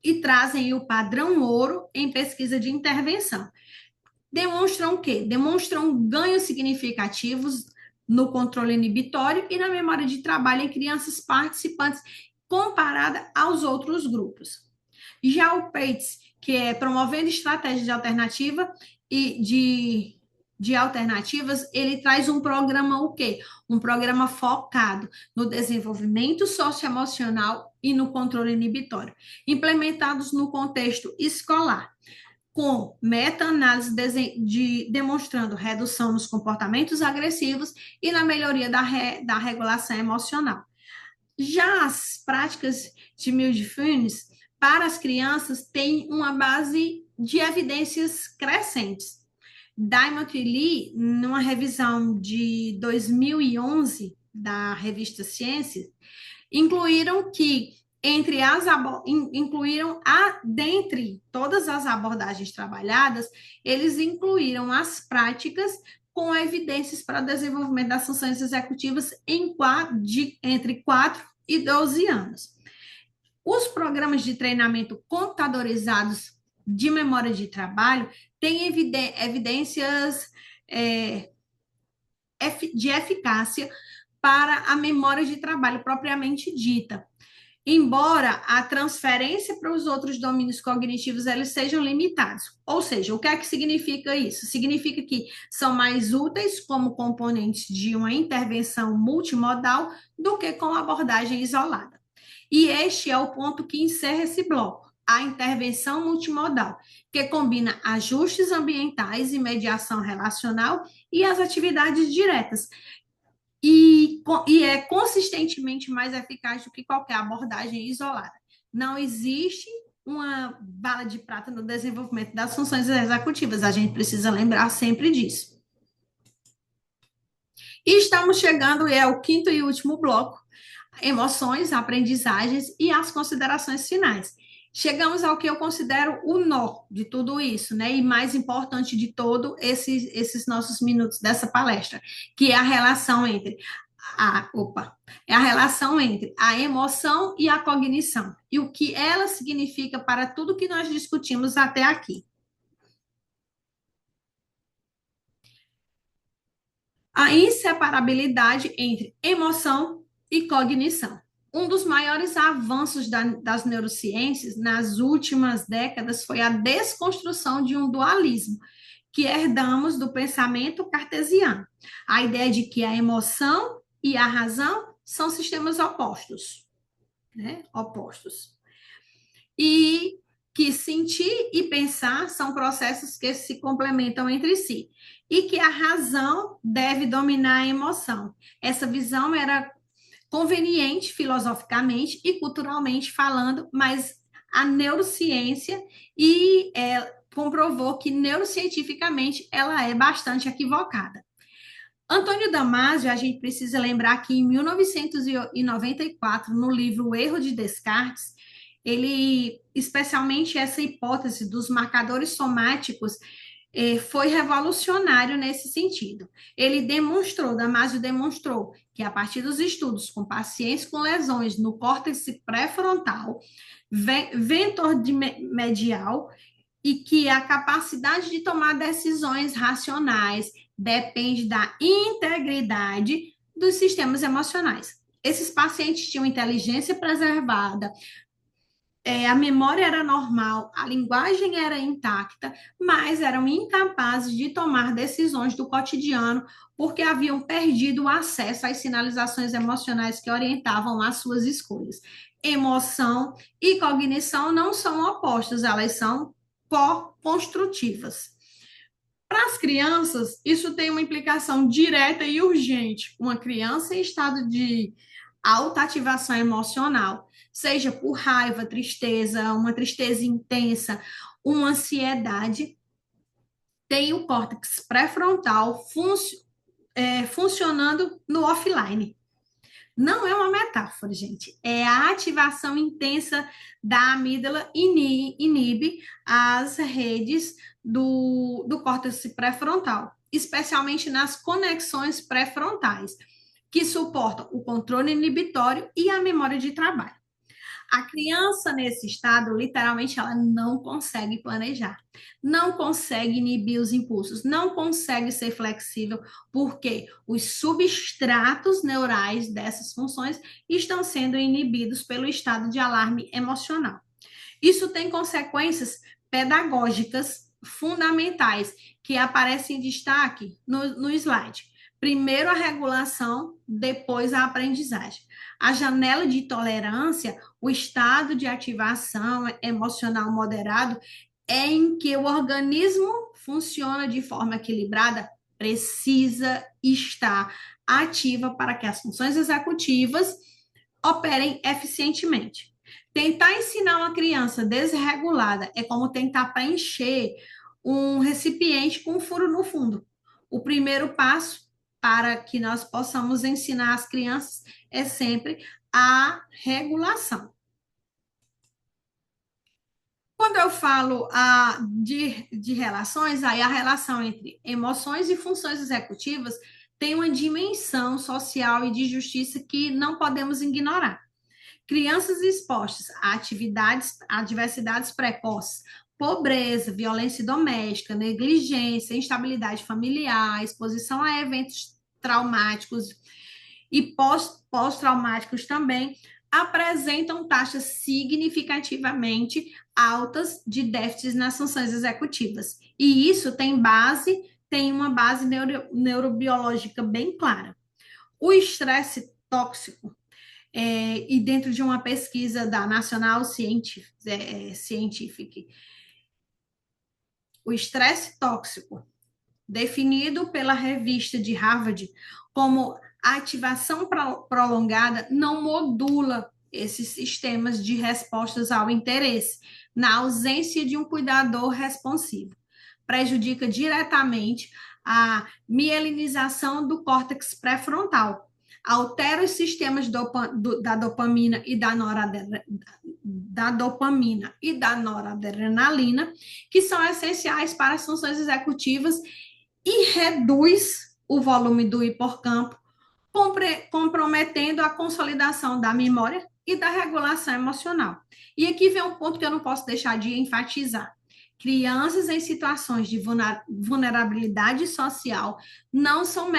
e trazem o padrão ouro em pesquisa de intervenção. Demonstram o quê? Demonstram ganhos significativos no controle inibitório e na memória de trabalho em crianças participantes comparada aos outros grupos. Já o PATES, que é promovendo estratégias de alternativa e de alternativas, ele traz um programa o quê? Um programa focado no desenvolvimento socioemocional e no controle inibitório, implementados no contexto escolar, com meta-análise demonstrando redução nos comportamentos agressivos e na melhoria da regulação emocional. Já as práticas de mindfulness para as crianças têm uma base de evidências crescentes. Diamond e Lee, numa revisão de 2011 da revista Ciências, incluíram que dentre todas as abordagens trabalhadas, eles incluíram as práticas com evidências para o desenvolvimento das funções executivas entre 4 e 12 anos. Os programas de treinamento computadorizados de memória de trabalho têm evidências de eficácia para a memória de trabalho propriamente dita, embora a transferência para os outros domínios cognitivos eles sejam limitados. Ou seja, o que é que significa isso? Significa que são mais úteis como componentes de uma intervenção multimodal do que com abordagem isolada. E este é o ponto que encerra esse bloco, a intervenção multimodal, que combina ajustes ambientais e mediação relacional e as atividades diretas, e é consistentemente mais eficaz do que qualquer abordagem isolada. Não existe uma bala de prata no desenvolvimento das funções executivas, a gente precisa lembrar sempre disso. E estamos chegando ao quinto e último bloco, emoções, aprendizagens e as considerações finais. Chegamos ao que eu considero o nó de tudo isso, né? E mais importante de todo esses nossos minutos dessa palestra, que é a relação entre a emoção e a cognição, e o que ela significa para tudo que nós discutimos até aqui. A inseparabilidade entre emoção e cognição. Um dos maiores avanços das neurociências nas últimas décadas foi a desconstrução de um dualismo que herdamos do pensamento cartesiano. A ideia de que a emoção e a razão são sistemas opostos, né? Opostos. E que sentir e pensar são processos que se complementam entre si. E que a razão deve dominar a emoção. Essa visão era conveniente filosoficamente e culturalmente falando, mas a neurociência comprovou que neurocientificamente ela é bastante equivocada. Antônio Damasio, a gente precisa lembrar que em 1994, no livro O Erro de Descartes, ele, especialmente essa hipótese dos marcadores somáticos, foi revolucionário nesse sentido. Damasio demonstrou que a partir dos estudos com pacientes com lesões no córtex pré-frontal, ventromedial, e que a capacidade de tomar decisões racionais depende da integridade dos sistemas emocionais. Esses pacientes tinham inteligência preservada, a memória era normal, a linguagem era intacta, mas eram incapazes de tomar decisões do cotidiano porque haviam perdido o acesso às sinalizações emocionais que orientavam as suas escolhas. Emoção e cognição não são opostas, elas são co-construtivas. Para as crianças, isso tem uma implicação direta e urgente. Uma criança em estado de alta ativação emocional, seja por raiva, tristeza, uma tristeza intensa, uma ansiedade, tem o córtex pré-frontal funcionando no offline. Não é uma metáfora, gente. É a ativação intensa da amígdala inibe as redes do córtex pré-frontal, especialmente nas conexões pré-frontais, que suportam o controle inibitório e a memória de trabalho. A criança nesse estado, literalmente, ela não consegue planejar, não consegue inibir os impulsos, não consegue ser flexível, porque os substratos neurais dessas funções estão sendo inibidos pelo estado de alarme emocional. Isso tem consequências pedagógicas fundamentais que aparecem em destaque no slide. Primeiro a regulação, depois a aprendizagem. A janela de tolerância, o estado de ativação emocional moderado, é em que o organismo funciona de forma equilibrada, precisa estar ativa para que as funções executivas operem eficientemente. Tentar ensinar uma criança desregulada é como tentar preencher um recipiente com um furo no fundo. O primeiro passo para que nós possamos ensinar as crianças é sempre a regulação. Quando eu falo de relações, aí a relação entre emoções e funções executivas tem uma dimensão social e de justiça que não podemos ignorar. Crianças expostas a atividades, a diversidades precoces, pobreza, violência doméstica, negligência, instabilidade familiar, exposição a eventos traumáticos e pós-traumáticos também, apresentam taxas significativamente altas de déficits nas funções executivas. E isso tem uma base neurobiológica bem clara. O estresse tóxico e dentro de uma pesquisa da National Scientific, o estresse tóxico, definido pela revista de Harvard como a ativação prolongada, não modula esses sistemas de respostas ao interesse, na ausência de um cuidador responsivo. Prejudica diretamente a mielinização do córtex pré-frontal, altera os sistemas da dopamina e da noradrenalina, que são essenciais para as funções executivas, e reduz o volume do hipocampo, comprometendo a consolidação da memória e da regulação emocional. E aqui vem um ponto que eu não posso deixar de enfatizar. Crianças em situações de vulnerabilidade social não são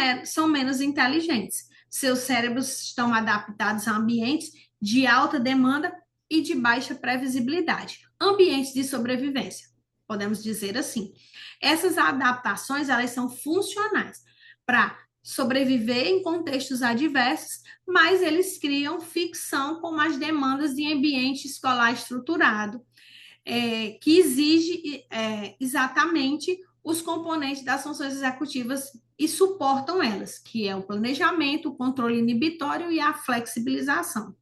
menos inteligentes. Seus cérebros estão adaptados a ambientes de alta demanda e de baixa previsibilidade, ambientes de sobrevivência, podemos dizer assim. Essas adaptações, elas são funcionais para sobreviver em contextos adversos, mas eles criam ficção com as demandas de ambiente escolar estruturado, que exige exatamente os componentes das funções executivas e suportam elas, que é o planejamento, o controle inibitório e a flexibilização.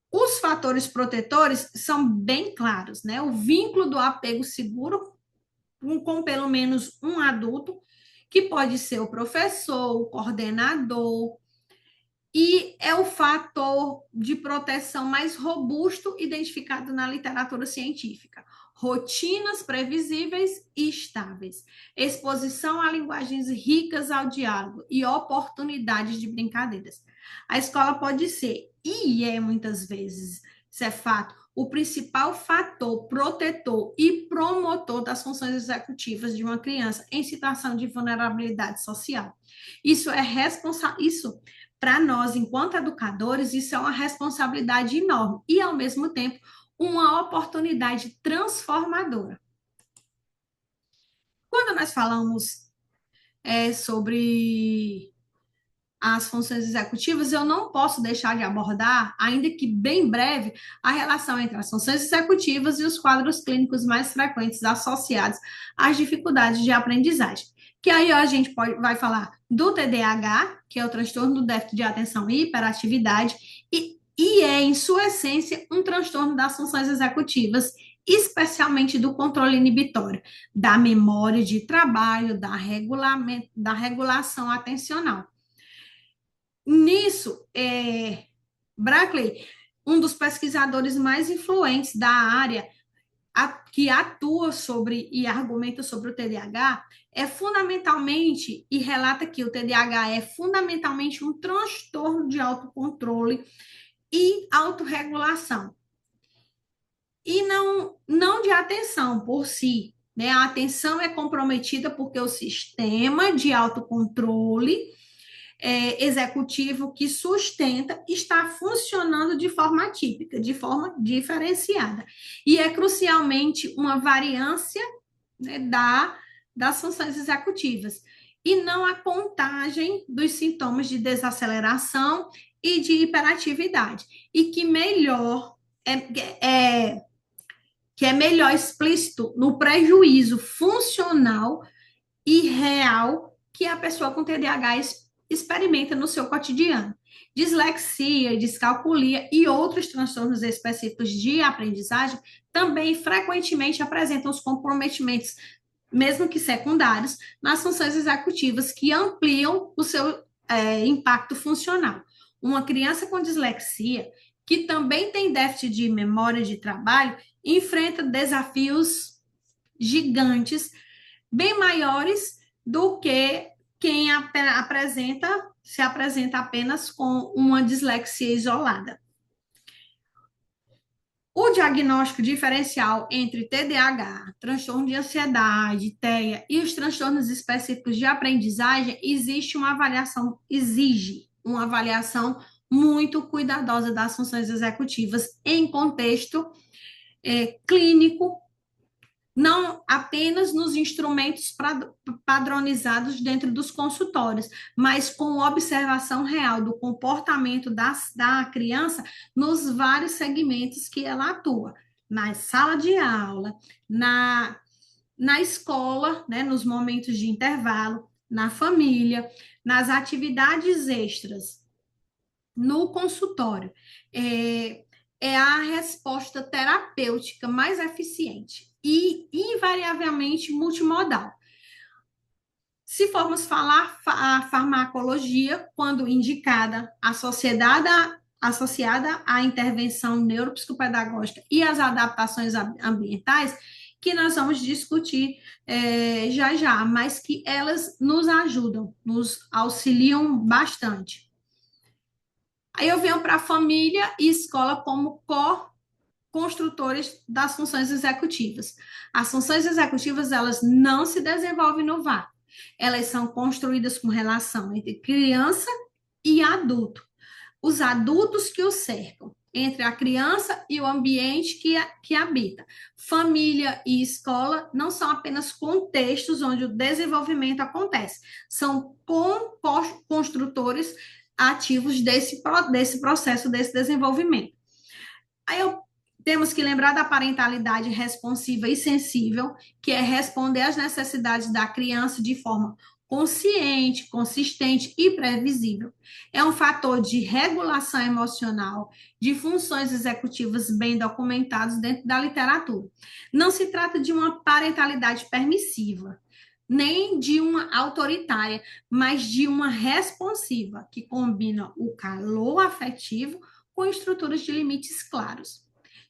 Os fatores protetores são bem claros, né? O vínculo do apego seguro com pelo menos um adulto, que pode ser o professor, o coordenador, e é o fator de proteção mais robusto identificado na literatura científica. Rotinas previsíveis e estáveis, exposição a linguagens ricas ao diálogo e oportunidades de brincadeiras. A escola pode ser, e é muitas vezes, isso é fato, o principal fator protetor e promotor das funções executivas de uma criança em situação de vulnerabilidade social. Isso é isso para nós, enquanto educadores, isso é uma responsabilidade enorme e, ao mesmo tempo, uma oportunidade transformadora. Quando nós falamos sobre as funções executivas, eu não posso deixar de abordar, ainda que bem breve, a relação entre as funções executivas e os quadros clínicos mais frequentes associados às dificuldades de aprendizagem. Que aí a gente vai falar do TDAH, que é o transtorno do déficit de atenção e hiperatividade, e é, em sua essência, um transtorno das funções executivas, especialmente do controle inibitório, da memória de trabalho, da regulação atencional. Nisso, Brackley, um dos pesquisadores mais influentes da área, que atua sobre e argumenta sobre o TDAH, é fundamentalmente, e relata que o TDAH é fundamentalmente um transtorno de autocontrole e autorregulação. E não de atenção por si, né? A atenção é comprometida porque o sistema de autocontrole executivo que sustenta está funcionando de forma atípica, de forma diferenciada. E é crucialmente uma variância, né, das funções executivas, e não a contagem dos sintomas de desaceleração e de hiperatividade, e que é melhor explícito no prejuízo funcional e real que a pessoa com TDAH experimenta no seu cotidiano. Dislexia, descalculia e outros transtornos específicos de aprendizagem também frequentemente apresentam os comprometimentos, mesmo que secundários, nas funções executivas que ampliam o seu impacto funcional. Uma criança com dislexia, que também tem déficit de memória de trabalho, enfrenta desafios gigantes, bem maiores do que quem se apresenta apenas com uma dislexia isolada. O diagnóstico diferencial entre TDAH, transtorno de ansiedade, TEA e os transtornos específicos de aprendizagem exige uma avaliação muito cuidadosa das funções executivas em contexto clínico, não apenas nos instrumentos padronizados dentro dos consultórios, mas com observação real do comportamento da criança nos vários segmentos que ela atua, na sala de aula, na escola, né, nos momentos de intervalo, na família, nas atividades extras, no consultório. É a resposta terapêutica mais eficiente e invariavelmente multimodal. Se formos falar a farmacologia, quando indicada, associada à intervenção neuropsicopedagógica e às adaptações ambientais, que nós vamos discutir já já, mas que elas nos ajudam, nos auxiliam bastante. Aí eu venho para a família e escola como construtores das funções executivas. As funções executivas, elas não se desenvolvem no vácuo. Elas são construídas com relação entre criança e adulto. Os adultos que o cercam, entre a criança e o ambiente que habita. Família e escola não são apenas contextos onde o desenvolvimento acontece, são construtores ativos desse processo, desse desenvolvimento. Aí temos que lembrar da parentalidade responsiva e sensível, que é responder às necessidades da criança de forma consciente, consistente e previsível. É um fator de regulação emocional, de funções executivas bem documentadas dentro da literatura. Não se trata de uma parentalidade permissiva, nem de uma autoritária, mas de uma responsiva, que combina o calor afetivo com estruturas de limites claros.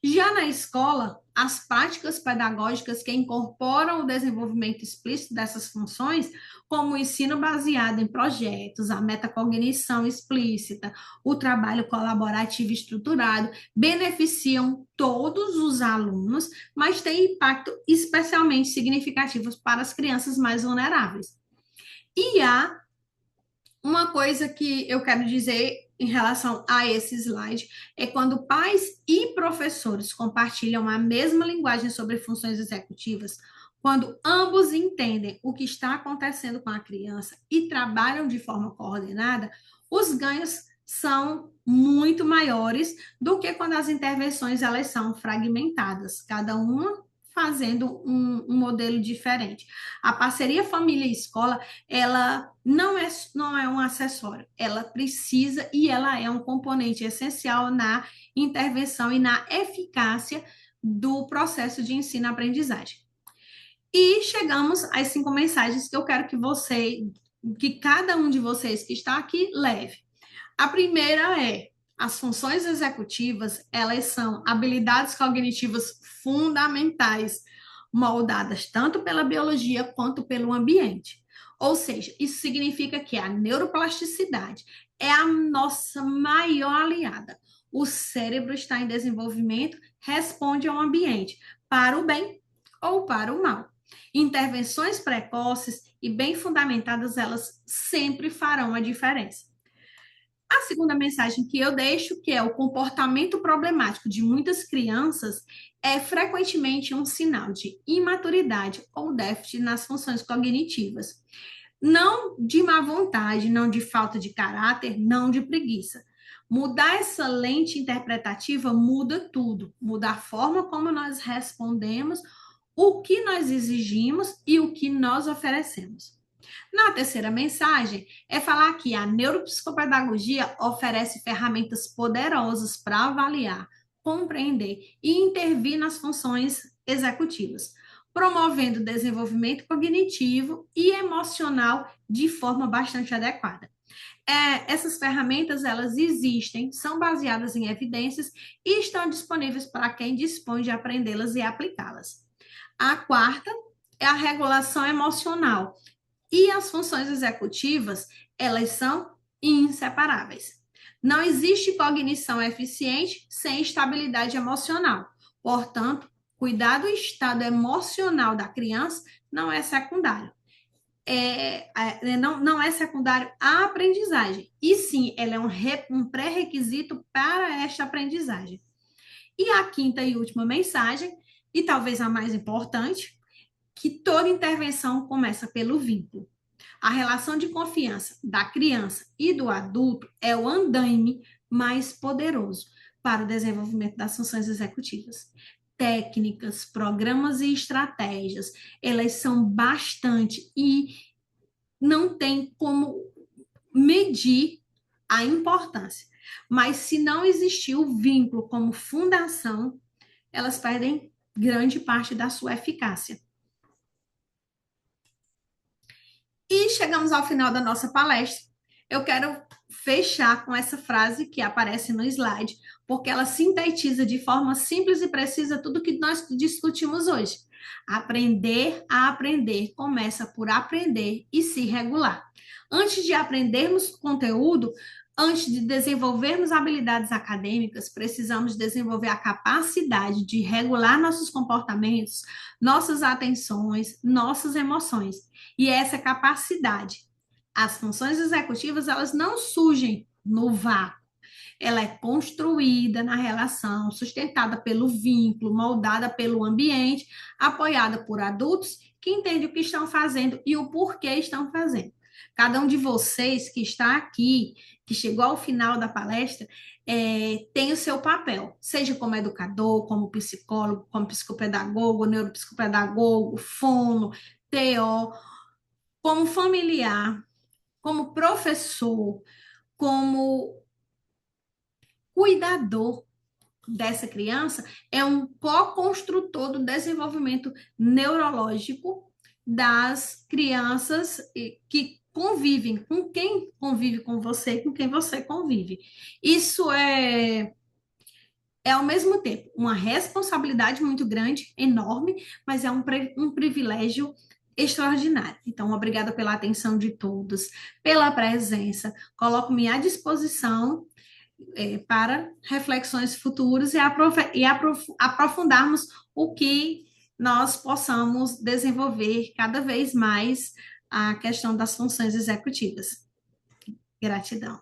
Já na escola, as práticas pedagógicas que incorporam o desenvolvimento explícito dessas funções, como o ensino baseado em projetos, a metacognição explícita, o trabalho colaborativo estruturado, beneficiam todos os alunos, mas têm impacto especialmente significativo para as crianças mais vulneráveis. E há uma coisa que eu quero dizer em relação a esse slide é quando pais e professores compartilham a mesma linguagem sobre funções executivas, quando ambos entendem o que está acontecendo com a criança e trabalham de forma coordenada, os ganhos são muito maiores do que quando as intervenções elas são fragmentadas, cada uma fazendo um modelo diferente. A parceria família e escola, ela não é um acessório, ela precisa e ela é um componente essencial na intervenção e na eficácia do processo de ensino-aprendizagem. E chegamos às 5 mensagens que eu quero que cada um de vocês que está aqui leve. A primeira é, as funções executivas, elas são habilidades cognitivas fundamentais, moldadas tanto pela biologia quanto pelo ambiente. Ou seja, isso significa que a neuroplasticidade é a nossa maior aliada. O cérebro está em desenvolvimento, responde ao ambiente, para o bem ou para o mal. Intervenções precoces e bem fundamentadas, elas sempre farão a diferença. A segunda mensagem que eu deixo, que é o comportamento problemático de muitas crianças, é frequentemente um sinal de imaturidade ou déficit nas funções cognitivas. Não de má vontade, não de falta de caráter, não de preguiça. Mudar essa lente interpretativa muda tudo, muda a forma como nós respondemos, o que nós exigimos e o que nós oferecemos. Na terceira mensagem, é falar que a neuropsicopedagogia oferece ferramentas poderosas para avaliar, compreender e intervir nas funções executivas, promovendo o desenvolvimento cognitivo e emocional de forma bastante adequada. Essas ferramentas, elas existem, são baseadas em evidências e estão disponíveis para quem dispõe de aprendê-las e aplicá-las. A quarta é a regulação emocional, e as funções executivas, elas são inseparáveis. Não existe cognição eficiente sem estabilidade emocional. Portanto, cuidar do estado emocional da criança não é secundário. Não é secundário à aprendizagem. E sim, ela é um pré-requisito para esta aprendizagem. E a quinta e última mensagem, e talvez a mais importante, que toda intervenção começa pelo vínculo. A relação de confiança da criança e do adulto é o andaime mais poderoso para o desenvolvimento das funções executivas. Técnicas, programas e estratégias, elas são bastante e não tem como medir a importância. Mas se não existir o vínculo como fundação, elas perdem grande parte da sua eficácia. E chegamos ao final da nossa palestra. Eu quero fechar com essa frase que aparece no slide, porque ela sintetiza de forma simples e precisa tudo que nós discutimos hoje. Aprender a aprender começa por aprender e se regular. Antes de aprendermos conteúdo, antes de desenvolvermos habilidades acadêmicas, precisamos desenvolver a capacidade de regular nossos comportamentos, nossas atenções, nossas emoções. E essa capacidade, as funções executivas, elas não surgem no vácuo. Ela é construída na relação, sustentada pelo vínculo, moldada pelo ambiente, apoiada por adultos que entendem o que estão fazendo e o porquê estão fazendo. Cada um de vocês que está aqui, que chegou ao final da palestra, tem o seu papel, seja como educador, como psicólogo, como psicopedagogo, neuropsicopedagogo, fono, TO, como familiar, como professor, como cuidador dessa criança, é um co-construtor do desenvolvimento neurológico das crianças que convivem, com quem convive com você, com quem você convive. Isso é ao mesmo tempo uma responsabilidade muito grande, enorme, mas é um privilégio extraordinário. Então, obrigada pela atenção de todos, pela presença. Coloco-me à disposição para reflexões futuras e aprofundarmos o que nós possamos desenvolver cada vez mais a questão das funções executivas. Gratidão.